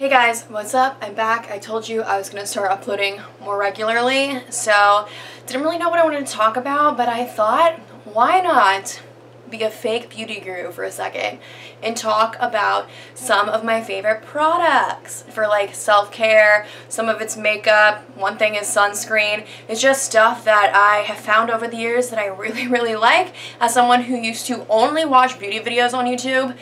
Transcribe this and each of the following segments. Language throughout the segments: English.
Hey guys, what's up? I'm back. I told you I was going to start uploading more regularly, so didn't really know what I wanted to talk about, but I thought, why not be a fake beauty guru for a second and talk about some of my favorite products for like self-care. Some of it's makeup, one thing is sunscreen. It's just stuff that I have found over the years that I really like as someone who used to only watch beauty videos on YouTube.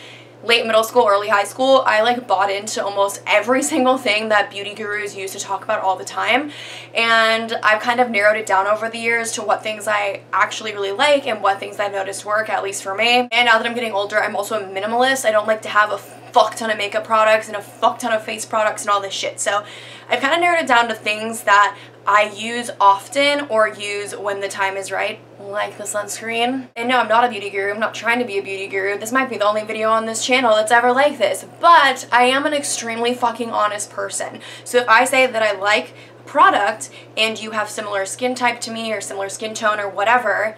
Late middle school, early high school, I like bought into almost every single thing that beauty gurus used to talk about all the time, and I've kind of narrowed it down over the years to what things I actually really like and what things I've noticed work, at least for me. And now that I'm getting older, I'm also a minimalist. I don't like to have a fuck ton of makeup products and a fuck ton of face products and all this shit, so I've kind of narrowed it down to things that I use often or use when the time is right, like the sunscreen. And no, I'm not a beauty guru. I'm not trying to be a beauty guru. This might be the only video on this channel that's ever like this, but I am an extremely fucking honest person. So if I say that I like a product and you have similar skin type to me or similar skin tone or whatever,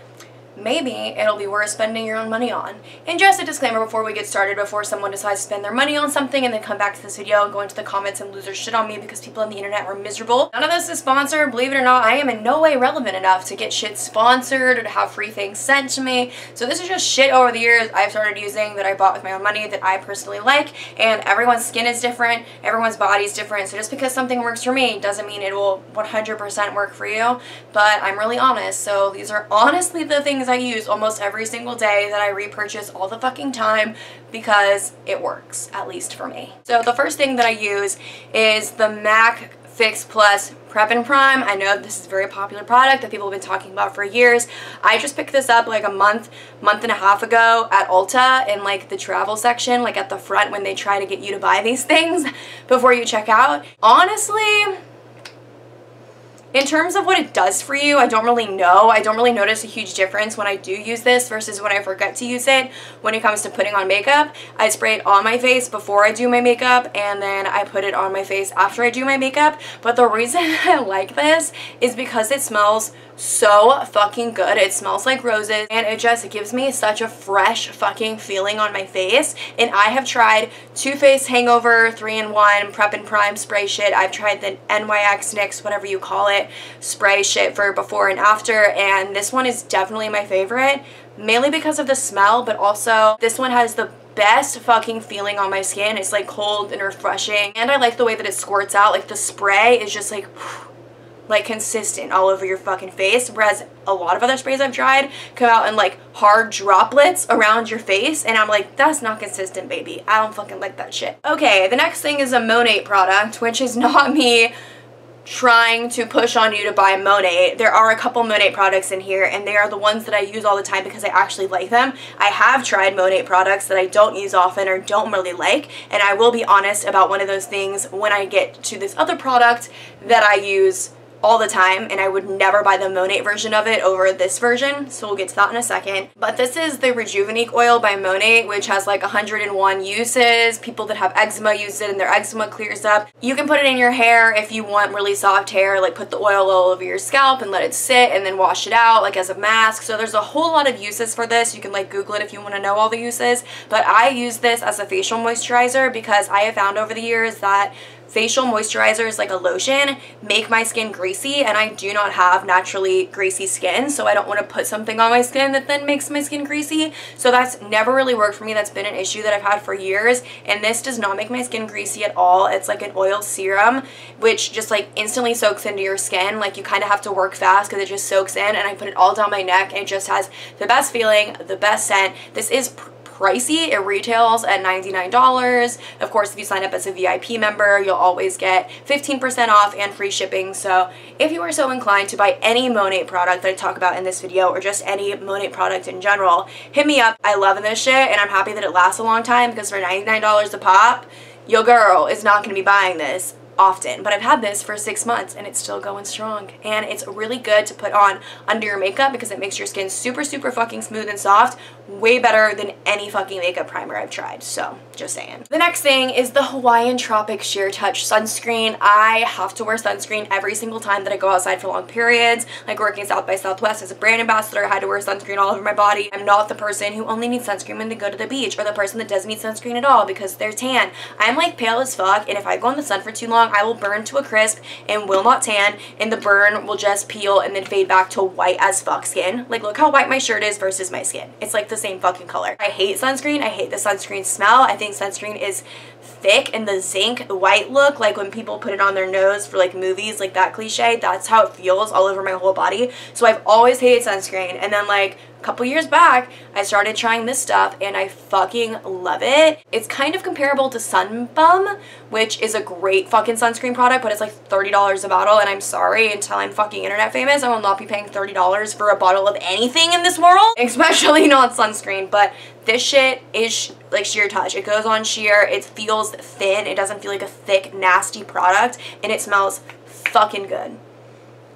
maybe it'll be worth spending your own money on. And just a disclaimer before we get started, before someone decides to spend their money on something and then come back to this video and go into the comments and lose their shit on me because people on the internet were miserable. None of this is sponsored. Believe it or not, I am in no way relevant enough to get shit sponsored or to have free things sent to me. So this is just shit over the years I've started using that I bought with my own money that I personally like, and everyone's skin is different, everyone's body is different, so just because something works for me doesn't mean it will 100% work for you, but I'm really honest, so these are honestly the things I use almost every single day that I repurchase all the fucking time because it works, at least for me. So the first thing that I use is the MAC Fix Plus Prep and Prime. I know this is a very popular product that people have been talking about for years. I just picked this up like a month and a half ago at Ulta in like the travel section, like at the front when they try to get you to buy these things before you check out. Honestly, in terms of what it does for you, I don't really know. I don't really notice a huge difference when I do use this versus when I forget to use it when it comes to putting on makeup. I spray it on my face before I do my makeup, and then I put it on my face after I do my makeup. But the reason I like this is because it smells so fucking good. It smells like roses, and it just gives me such a fresh fucking feeling on my face. And I have tried Too Faced Hangover 3-in-1 Prep and Prime spray shit. I've tried the NYX NYX, whatever you call it, spray shit for before and after, and this one is definitely my favorite, mainly because of the smell, but also this one has the best fucking feeling on my skin. It's like cold and refreshing, and I like the way that it squirts out. Like the spray is just like consistent all over your fucking face, whereas a lot of other sprays I've tried come out in like hard droplets around your face, and I'm like, that's not consistent, baby. I don't fucking like that shit. Okay, the next thing is a Monat product, which is not me trying to push on you to buy Monat. There are a couple Monat products in here, and they are the ones that I use all the time because I actually like them. I have tried Monat products that I don't use often or don't really like, and I will be honest about one of those things when I get to this other product that I use all the time, and I would never buy the Monat version of it over this version, so we'll get to that in a second. But this is the Rejuvenique oil by Monat, which has like 101 uses. People that have eczema use it and their eczema clears up. You can put it in your hair if you want really soft hair, like put the oil all over your scalp and let it sit and then wash it out like as a mask. So there's a whole lot of uses for this. You can like Google it if you want to know all the uses, but I use this as a facial moisturizer because I have found over the years that facial moisturizers like a lotion make my skin greasy, and I do not have naturally greasy skin, so I don't want to put something on my skin that then makes my skin greasy. So that's never really worked for me. That's been an issue that I've had for years, and this does not make my skin greasy at all. It's like an oil serum which just like instantly soaks into your skin. Like you kind of have to work fast because it just soaks in, and I put it all down my neck, and it just has the best feeling, the best scent. This is pricey. It retails at $99. Of course, if you sign up as a VIP member, you'll always get 15% off and free shipping. So if you are so inclined to buy any Monat product that I talk about in this video, or just any Monat product in general, hit me up. I love this shit, and I'm happy that it lasts a long time because for $99 a pop, your girl is not going to be buying this often. But I've had this for 6 months and it's still going strong, and it's really good to put on under your makeup because it makes your skin super fucking smooth and soft way better than any fucking makeup primer I've tried, so just saying. The next thing is the Hawaiian Tropic Sheer Touch sunscreen. I have to wear sunscreen every single time that I go outside for long periods. Like working South by Southwest as a brand ambassador, I had to wear sunscreen all over my body. I'm not the person who only needs sunscreen when they go to the beach, or the person that doesn't need sunscreen at all because they're tan. I'm like pale as fuck, and if I go in the sun for too long, I will burn to a crisp and will not tan, and the burn will just peel and then fade back to white as fuck skin. Like, look how white my shirt is versus my skin. It's like the same fucking color. I hate sunscreen. I hate the sunscreen smell. I think sunscreen is thick, and the zinc white look, like when people put it on their nose for like movies, like that cliche, that's how it feels all over my whole body. So I've always hated sunscreen, and then like a couple years back I started trying this stuff and I fucking love it. It's kind of comparable to Sun Bum, which is a great fucking sunscreen product, but it's like $30 a bottle, and I'm sorry, until I'm fucking internet famous I will not be paying $30 for a bottle of anything in this world, especially not sunscreen. But this shit is like sheer touch. It goes on sheer, it feels thin, it doesn't feel like a thick nasty product, and it smells fucking good.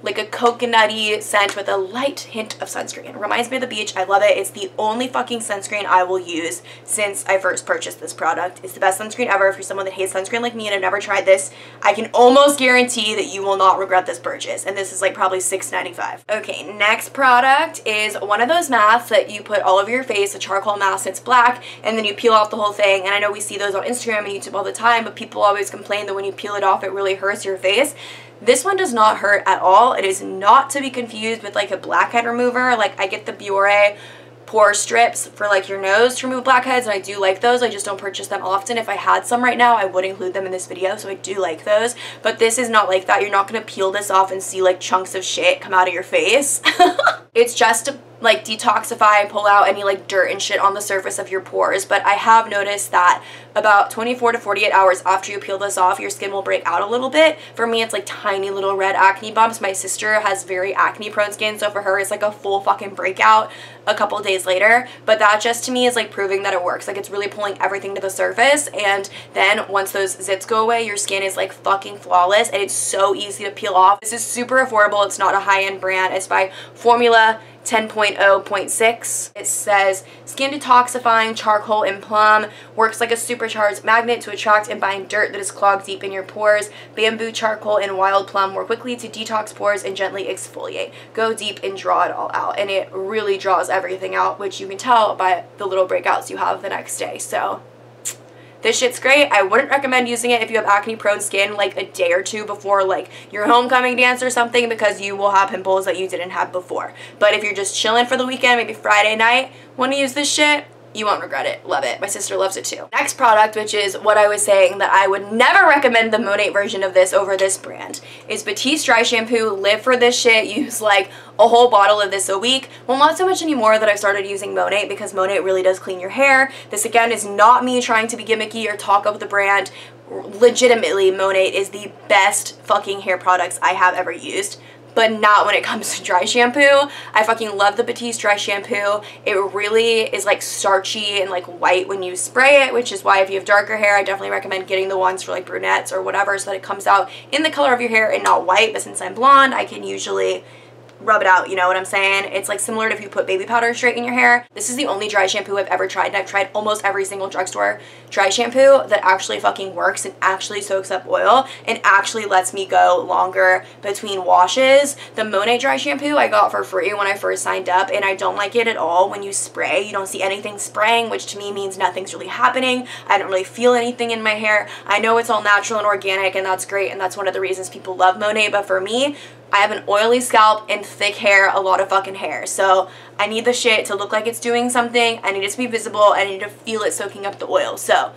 Like a coconutty scent with a light hint of sunscreen. It reminds me of the beach. I love it. It's the only fucking sunscreen I will use since I first purchased this product. It's the best sunscreen ever. If you're someone that hates sunscreen like me and have never tried this, I can almost guarantee that you will not regret this purchase. And this is like probably $6.95. Okay, next product is one of those masks that you put all over your face, a charcoal mask. It's black, and then you peel off the whole thing. And I know we see those on Instagram and YouTube all the time, but people always complain that when you peel it off, it really hurts your face. This one does not hurt at all. It is not to be confused with like a blackhead remover. Like I get the Biore pore strips for like your nose to remove blackheads, and I do like those. I just don't purchase them often. If I had some right now, I would include them in this video, so I do like those. But this is not like that. You're not going to peel this off and see like chunks of shit come out of your face. It's just to like detoxify and pull out any like dirt and shit on the surface of your pores. But I have noticed that about 24 to 48 hours after you peel this off, your skin will break out a little bit. For me, it's like tiny little red acne bumps. My sister has very acne prone skin, so for her it's like a full fucking breakout a couple days later. But that just to me is like proving that it works. Like it's really pulling everything to the surface, and then once those zits go away, your skin is like fucking flawless, and it's so easy to peel off. This is super affordable. It's not a high-end brand. It's by Formula 10.0.6. It says skin detoxifying charcoal and plum, works like a supercharged magnet to attract and bind dirt that is clogged deep in your pores. Bamboo, charcoal, and wild plum work quickly to detox pores and gently exfoliate. Go deep and draw it all out. And it really draws everything out, which you can tell by the little breakouts you have the next day. So this shit's great. I wouldn't recommend using it if you have acne prone skin like a day or two before like your homecoming dance or something, because you will have pimples that you didn't have before. But if you're just chilling for the weekend, maybe Friday night, want to use this shit, you won't regret it. Love it. My sister loves it too. Next product, which is what I was saying that I would never recommend the Monat version of this over this brand, is Batiste Dry Shampoo. Live for this shit. Use like a whole bottle of this a week. Well, not so much anymore that I've started using Monat, because Monat really does clean your hair. This again is not me trying to be gimmicky or talk up the brand. Legitimately, Monat is the best fucking hair products I have ever used. But not when it comes to dry shampoo. I fucking love the Batiste Dry Shampoo. It really is like starchy and like white when you spray it, which is why if you have darker hair, I definitely recommend getting the ones for like brunettes or whatever, so that it comes out in the color of your hair and not white. But since I'm blonde, I can usually rub it out, you know what I'm saying? It's like similar to if you put baby powder straight in your hair. This is the only dry shampoo I've ever tried, and I've tried almost every single drugstore dry shampoo that actually fucking works and actually soaks up oil and actually lets me go longer between washes. The Monat dry shampoo I got for free when I first signed up, and I don't like it at all when you spray. You don't see anything spraying, which to me means nothing's really happening. I don't really feel anything in my hair. I know it's all natural and organic, and that's great, and that's one of the reasons people love Monat, but for me, I have an oily scalp and thick hair, a lot of fucking hair. So I need the shit to look like it's doing something. I need it to be visible. I need to feel it soaking up the oil. So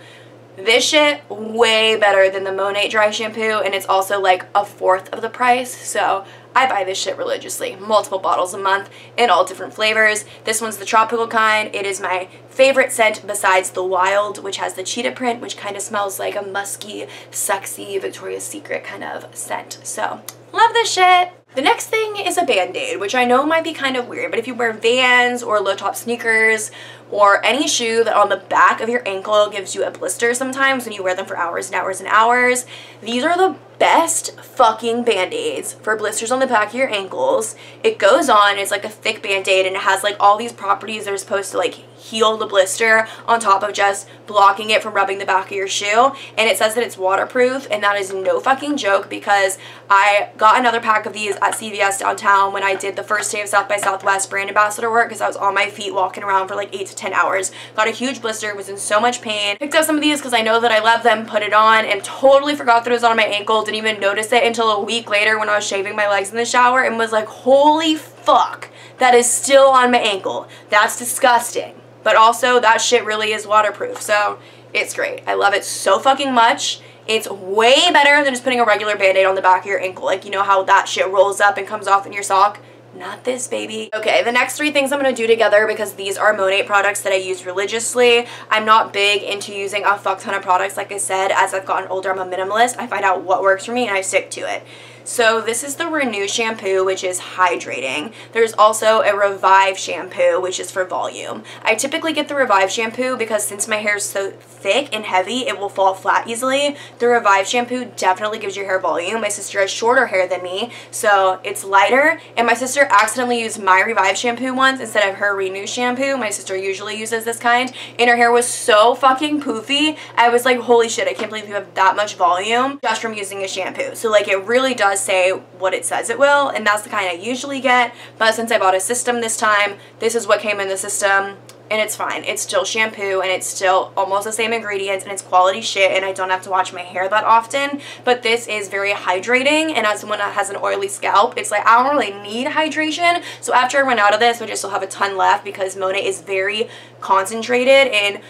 this shit, way better than the Monat dry shampoo, and it's also like a fourth of the price. So I buy this shit religiously. Multiple bottles a month in all different flavors. This one's the tropical kind. It is my favorite scent besides the Wild, which has the cheetah print, which kind of smells like a musky, sexy Victoria's Secret kind of scent. So love this shit. The next thing is a Band-Aid, which I know might be kind of weird, but if you wear Vans or low-top sneakers or any shoe that on the back of your ankle gives you a blister sometimes when you wear them for hours and hours and hours, these are the best fucking band-aids for blisters on the back of your ankles. It goes on, it's like a thick band-aid, and it has like all these properties that are supposed to like heal the blister on top of just blocking it from rubbing the back of your shoe. And it says that it's waterproof, and that is no fucking joke, because I got another pack of these at CVS downtown when I did the first day of South by Southwest brand ambassador work, because I was on my feet walking around for like 8 to 10 hours. Got a huge blister, was in so much pain. Picked up some of these because I know that I love them, put it on, and totally forgot that it was on my ankle. Didn't even notice it until a week later when I was shaving my legs in the shower, and was like, holy fuck, that is still on my ankle. That's disgusting. But also, that shit really is waterproof, so it's great. I love it so fucking much. It's way better than just putting a regular band-aid on the back of your ankle. Like, you know how that shit rolls up and comes off in your sock? Not this, baby. Okay, the next 3 things I'm going to do together, because these are Monat products that I use religiously. I'm not big into using a fuck ton of products, like I said. As I've gotten older, I'm a minimalist. I find out what works for me and I stick to it. So this is the Renew shampoo, which is hydrating. There's also a Revive shampoo, which is for volume. I typically get the Revive shampoo because since my hair is so thick and heavy, it will fall flat easily. The Revive shampoo definitely gives your hair volume. My sister has shorter hair than me, so it's lighter. And my sister accidentally used my Revive shampoo once instead of her Renew shampoo. My sister usually uses this kind, and her hair was so fucking poofy. I was like, holy shit, I can't believe you have that much volume just from using a shampoo. So like, it really does say what it says it will, and that's the kind I usually get. But since I bought a system this time, this is what came in the system, and it's fine. It's still shampoo, and it's still almost the same ingredients, and it's quality shit, and I don't have to wash my hair that often. But this is very hydrating, and as someone that has an oily scalp, it's like I don't really need hydration. So after I run out of this, which I still have a ton left because Monat is very concentrated in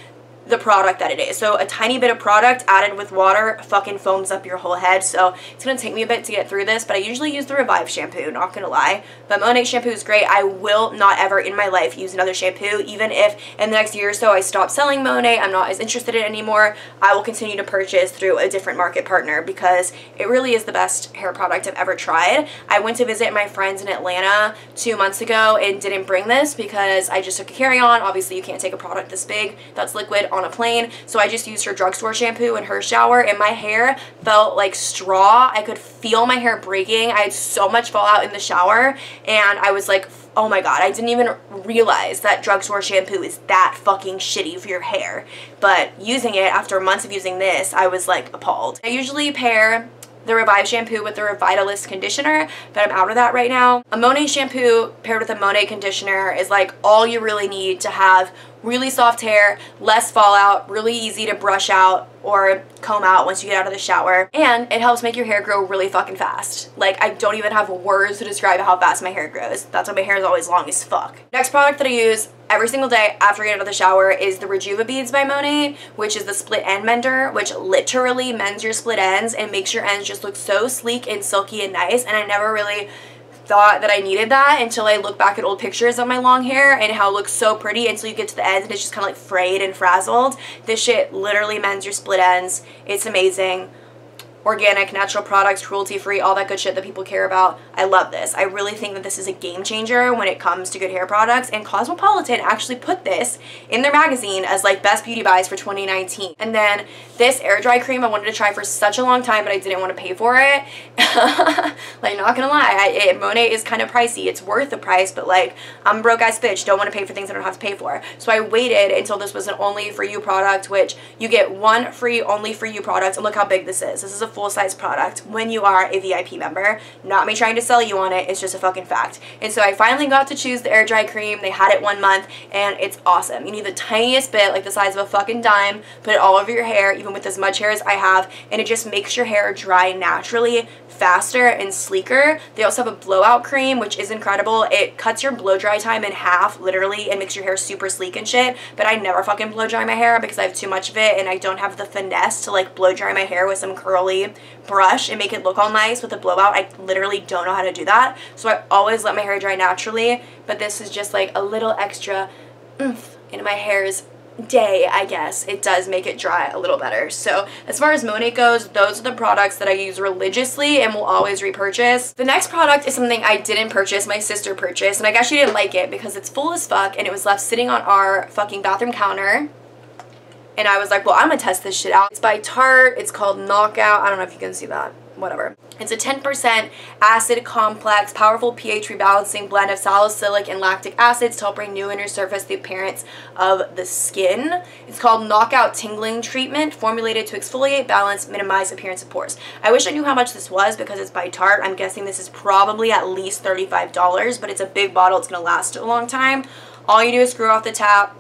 the product that it is. So a tiny bit of product added with water fucking foams up your whole head. So it's going to take me a bit to get through this, but I usually use the Revive shampoo, not going to lie. But Monat shampoo is great. I will not ever in my life use another shampoo. Even if in the next year or so I stop selling Monat, I'm not as interested in it anymore, I will continue to purchase through a different market partner because it really is the best hair product I've ever tried. I went to visit my friends in Atlanta 2 months ago and didn't bring this because I just took a carry-on. Obviously you can't take a product this big that's liquid on a plane, so I just used her drugstore shampoo in her shower, and my hair felt like straw. I could feel my hair breaking. I had so much fallout in the shower, and I was like, oh my god, I didn't even realize that drugstore shampoo is that fucking shitty for your hair. But using it after months of using this, I was like appalled. I usually pair the Revive shampoo with the Revitalift conditioner, but I'm out of that right now. A Monat shampoo paired with a Monat conditioner is like all you really need to have really soft hair, less fallout, really easy to brush out or comb out once you get out of the shower, and it helps make your hair grow really fucking fast. Like, I don't even have words to describe how fast my hair grows. That's why my hair is always long as fuck. Next product that I use every single day after I get out of the shower is the Rejuva Beads by Monat, which is the split end mender, which literally mends your split ends and makes your ends just look so sleek and silky and nice. And I never really thought that I needed that until I look back at old pictures of my long hair and how it looks so pretty until you get to the ends and it's just kind of like frayed and frazzled. This shit literally mends your split ends. It's amazing. Organic, natural products, cruelty-free, all that good shit that people care about. I love this. I really think that this is a game changer when it comes to good hair products, and Cosmopolitan actually put this in their magazine as like best beauty buys for 2019. And then this air dry cream I wanted to try for such a long time, but I didn't want to pay for it. Like, not gonna lie, Monat is kind of pricey. It's worth the price, but like, I'm a broke ass bitch, don't want to pay for things I don't have to pay for. So I waited until this was an only for you product, which you get one free only for you product, and look how big this is. This is a full-size product when you are a VIP member. Not me trying to sell you on it, it's just a fucking fact. And so I finally got to choose the air dry cream. They had it 1 month, and it's awesome. You need the tiniest bit, like the size of a fucking dime, put it all over your hair, even with as much hair as I have, and it just makes your hair dry naturally, faster and sleeker. They also have a blowout cream, which is incredible. It cuts your blow dry time in half, literally, and makes your hair super sleek and shit. But I never fucking blow dry my hair because I have too much of it, and I don't have the finesse to like blow dry my hair with some curly brush and make it look all nice with a blowout. I literally don't know how to do that. So I always let my hair dry naturally, but this is just like a little extra oomph in my hair's day, I guess. It does make it dry a little better. So as far as Monat goes, those are the products that I use religiously and will always repurchase. The next product is something I didn't purchase, my sister purchased, and I guess she didn't like it because it's full as fuck and it was left sitting on our fucking bathroom counter. And I was like, well, I'm gonna test this shit out. It's by Tarte. It's called Knockout. I don't know if you can see that. whatever. It's a 10% acid complex, powerful pH rebalancing blend of salicylic and lactic acids to help renew and resurface the appearance of the skin. It's called Knockout Tingling Treatment, formulated to exfoliate, balance, minimize appearance of pores. I wish I knew how much this was because it's by Tarte. I'm guessing this is probably at least $35, but it's a big bottle. It's going to last a long time. All you do is screw off the tap.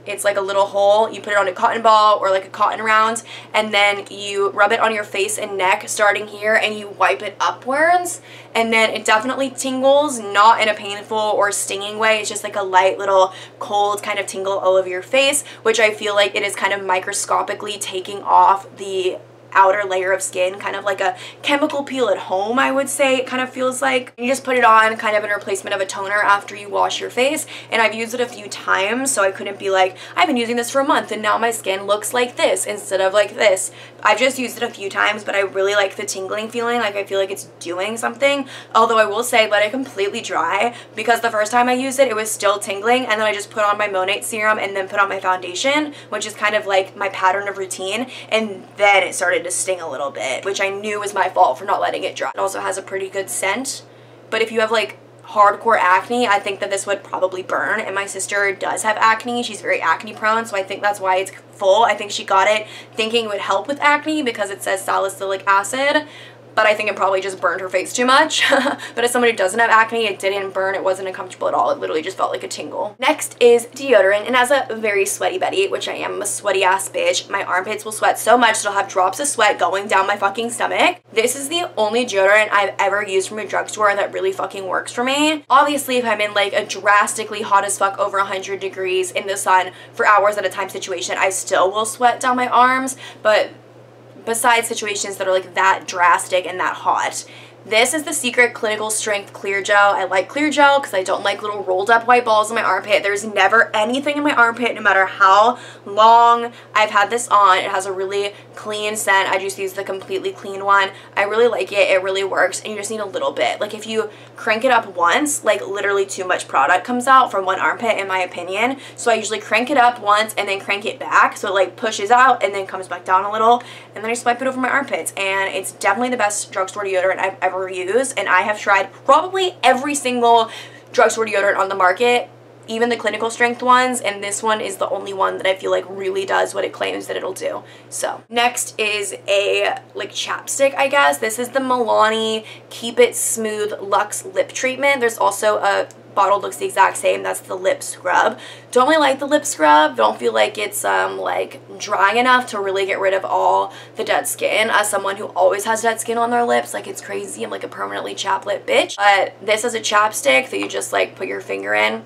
It's like a little hole. You put it on a cotton ball or like a cotton round, and then you rub it on your face and neck starting here, and you wipe it upwards, and then it definitely tingles, not in a painful or stinging way. It's just like a light little cold kind of tingle all over your face, which I feel like it is kind of microscopically taking off the outer layer of skin, kind of like a chemical peel at home, I would say it kind of feels like. You just put it on kind of in replacement of a toner after you wash your face, and I've used it a few times, so I couldn't be like, I've been using this for a month and now my skin looks like this instead of like this. I've just used it a few times, but I really like the tingling feeling. Like, I feel like it's doing something, although I will say let it completely dry, because the first time I used it, it was still tingling, and then I just put on my Monate serum and then put on my foundation, which is kind of like my pattern of routine, and then it started to sting a little bit, which I knew was my fault for not letting it dry. It also has a pretty good scent, but if you have like hardcore acne, I think that this would probably burn, and my sister does have acne. She's very acne prone, so I think that's why it's full. I think she got it thinking it would help with acne because it says salicylic acid, but I think it probably just burned her face too much. But as someone who doesn't have acne, it didn't burn. It wasn't uncomfortable at all. It literally just felt like a tingle. Next is deodorant, and as a very sweaty Betty, which I am, I'm a sweaty ass bitch, my armpits will sweat so much that I'll have drops of sweat going down my fucking stomach. This is the only deodorant I've ever used from a drugstore that really fucking works for me. Obviously, if I'm in like a drastically hot as fuck over 100 degrees in the sun for hours at a time situation, I still will sweat down my arms, but besides situations that are like that drastic and that hot, this is the Secret Clinical Strength Clear Gel. I like clear gel because I don't like little rolled up white balls in my armpit. There's never anything in my armpit no matter how long I've had this on. It has a really clean scent. I just use the completely clean one. I really like it. It really works, and you just need a little bit. Like, if you crank it up once, like literally too much product comes out from one armpit in my opinion. So I usually crank it up once and then crank it back so it like pushes out and then comes back down a little, and then I swipe it over my armpits, and it's definitely the best drugstore deodorant I've ever used. And I have tried probably every single drugstore deodorant on the market, even the clinical strength ones, and this one is the only one that I feel like really does what it claims that it'll do. So next is a like chapstick, I guess. This is the Milani Keep It Smooth Luxe Lip Treatment. There's also a bottle looks the exact same. That's the lip scrub. Don't really like the lip scrub. Don't feel like it's like dry enough to really get rid of all the dead skin. As someone who always has dead skin on their lips, like it's crazy. I'm like a permanently chapped lip bitch. But this is a chapstick that you just like put your finger in.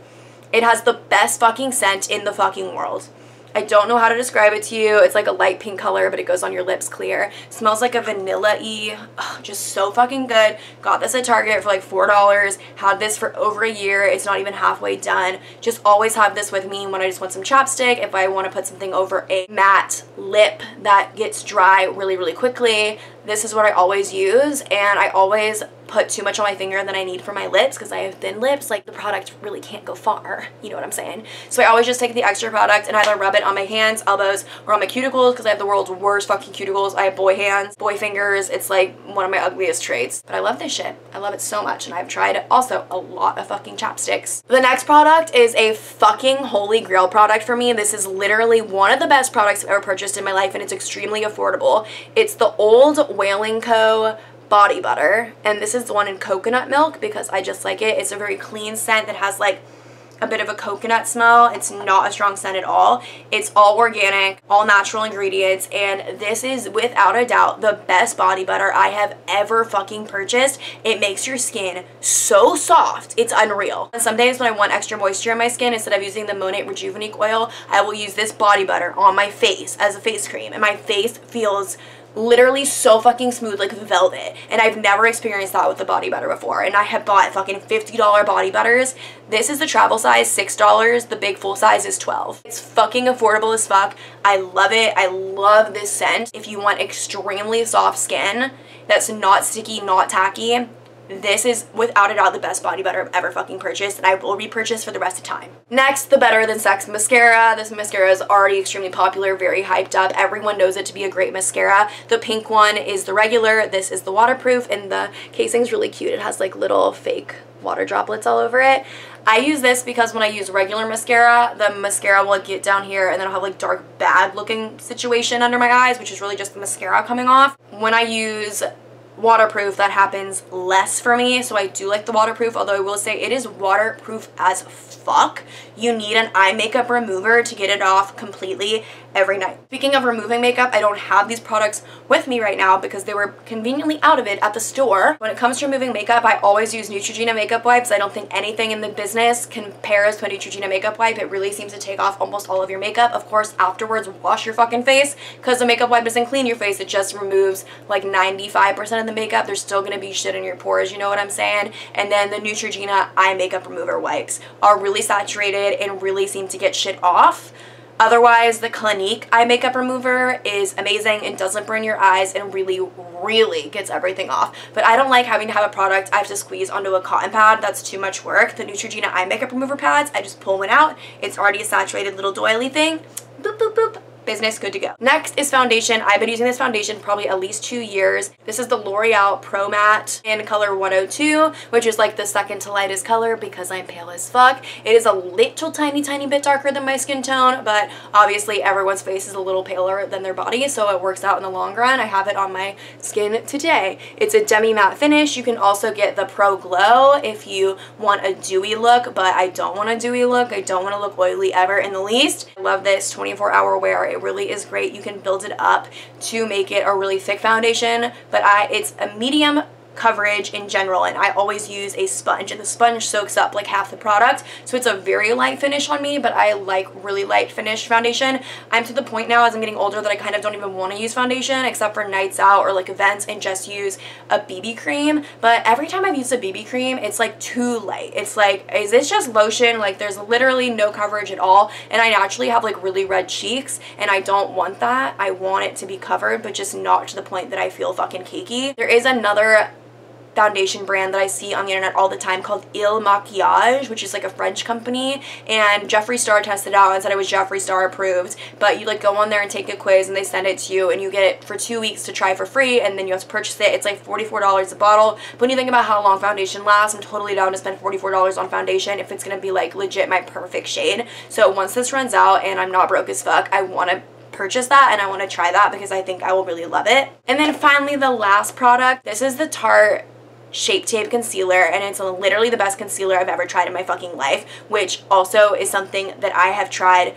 It has the best fucking scent in the fucking world. I don't know how to describe it to you. It's like a light pink color, but it goes on your lips clear. Smells like a vanilla-y. Just so fucking good. Got this at Target for like $4. Had this for over a year. It's not even halfway done. Just always have this with me when I just want some chapstick. If I want to put something over a matte lip that gets dry really, really quickly, this is what I always use. And I always put too much on my finger than I need for my lips because I have thin lips. Like, the product really can't go far, you know what I'm saying? So I always just take the extra product and either rub it on my hands, elbows, or on my cuticles because I have the world's worst fucking cuticles. I have boy hands, boy fingers. It's like one of my ugliest traits, but I love this shit. I love it so much, and I've tried also a lot of fucking chapsticks. The next product is a fucking holy grail product for me. This is literally one of the best products I've ever purchased in my life, and it's extremely affordable. It's the Old Whaling Co. Body Butter, and this is the one in coconut milk because I just like it. It's a very clean scent that has like a bit of a coconut smell. It's not a strong scent at all. It's all organic, all natural ingredients, and this is without a doubt the best body butter I have ever fucking purchased. It makes your skin so soft. It's unreal. And some days when I want extra moisture in my skin, instead of using the Monate Rejuvenate oil, I will use this body butter on my face as a face cream, and my face feels literally so fucking smooth like velvet, and I've never experienced that with the body butter before. And I have bought fucking $50 body butters. This is the travel size, $6. The big full size is $12. It's fucking affordable as fuck. I love it. I love this scent. If you want extremely soft skin that's not sticky, not tacky, this is without a doubt the best body butter I've ever fucking purchased, and I will repurchase for the rest of time. Next, the Better Than Sex mascara. This mascara is already extremely popular, very hyped up. Everyone knows it to be a great mascara. The pink one is the regular, this is the waterproof, and the casing's really cute. It has like little fake water droplets all over it. I use this because when I use regular mascara, the mascara will get down here and then I'll have like dark bad looking situation under my eyes, which is really just the mascara coming off. When I use waterproof, that happens less for me, so I do like the waterproof, although I will say it is waterproof as fuck. You need an eye makeup remover to get it off completely every night. Speaking of removing makeup, I don't have these products with me right now because they were conveniently out of it at the store. When it comes to removing makeup, I always use Neutrogena makeup wipes. I don't think anything in the business compares to a Neutrogena makeup wipe. It really seems to take off almost all of your makeup. Of course, afterwards, wash your fucking face because the makeup wipe doesn't clean your face. It just removes like 95% of the makeup. There's still gonna be shit in your pores, you know what I'm saying? And then the Neutrogena eye makeup remover wipes are really saturated and really seem to get shit off. Otherwise, the Clinique eye makeup remover is amazing and doesn't burn your eyes and really gets everything off. But I don't like having to have a product I have to squeeze onto a cotton pad. That's too much work. The Neutrogena eye makeup remover pads, I just pull one out. It's already a saturated little doily thing. Boop, boop, boop. Business good to go. Next is foundation. I've been using this foundation probably at least 2 years. This is the L'Oreal Pro Matte in color 102, which is like the second to lightest color because I'm pale as fuck. It is a little tiny bit darker than my skin tone, but obviously everyone's face is a little paler than their body, so it works out in the long run. I have it on my skin today. It's a demi matte finish. You can also get the Pro Glow if you want a dewy look, but I don't want a dewy look. I don't want to look oily ever in the least. I love this 24-hour wear. It really is great. You can build it up to make it a really thick foundation, but it's a medium coverage in general, and I always use a sponge, and the sponge soaks up like half the product, so it's a very light finish on me, but I like really light finish foundation. I'm to the point now as I'm getting older that I kind of don't even want to use foundation except for nights out or like events and just use a BB cream, but every time I've used a BB cream, it's like too light. It's like, is this just lotion? Like there's literally no coverage at all, and I naturally have like really red cheeks, and I don't want that. I want it to be covered, but just not to the point that I feel fucking cakey. There is another foundation brand that I see on the internet all the time called Il Maquillage, which is like a French company, and Jeffree Star tested it out and said it was Jeffree Star approved, but you like go on there and take a quiz and they send it to you and you get it for 2 weeks to try for free, and then you have to purchase it. It's like $44 a bottle, but when you think about how long foundation lasts, I'm totally down to spend $44 on foundation if it's gonna be like legit my perfect shade. So once this runs out and I'm not broke as fuck, I want to purchase that and I want to try that because I think I will really love it. And then finally, the last product, this is the Tarte Shape Tape Concealer, and it's literally the best concealer I've ever tried in my fucking life, which also is something that I have tried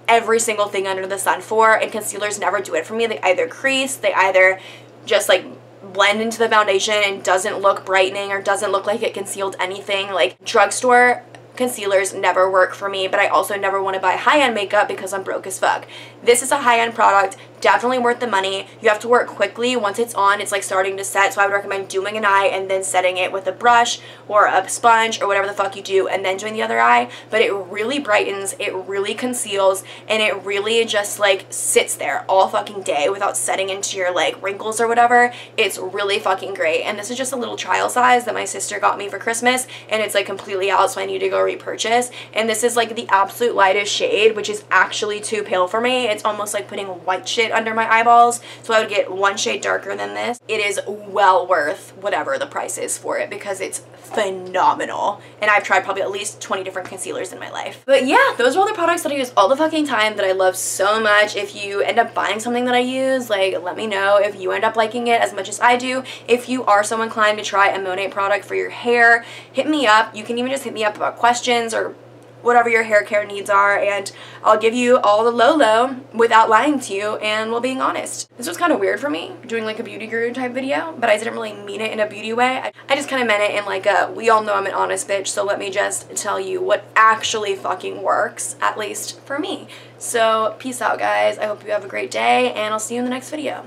every single thing under the sun for, and concealers never do it for me. They either crease, they either just like blend into the foundation and doesn't look brightening or doesn't look like it concealed anything. Like drugstore concealers never work for me, but I also never want to buy high-end makeup because I'm broke as fuck. This is a high-end product, definitely worth the money. You have to work quickly. Once it's on, it's like starting to set, so I would recommend doing an eye and then setting it with a brush or a sponge or whatever the fuck you do and then doing the other eye. But it really brightens, it really conceals, and it really just like sits there all fucking day without setting into your like wrinkles or whatever. It's really fucking great. And this is just a little trial size that my sister got me for Christmas, and it's like completely out, so I need to go repurchase. And this is like the absolute lightest shade, which is actually too pale for me. It's almost like putting white shit under my eyeballs, so I would get one shade darker than this. It is well worth whatever the price is for it because it's phenomenal, and I've tried probably at least 20 different concealers in my life. But yeah, those are all the products that I use all the fucking time that I love so much. If you end up buying something that I use, like let me know if you end up liking it as much as I do. If you are so inclined to try a Monet product for your hair, hit me up. You can even just hit me up about questions or whatever your hair care needs are, and I'll give you all the low without lying to you and while being honest. This was kind of weird for me, doing like a beauty guru type video, but I didn't really mean it in a beauty way. I just kind of meant it in like a, we all know I'm an honest bitch, so let me just tell you what actually fucking works, at least for me. So peace out, guys. I hope you have a great day, and I'll see you in the next video.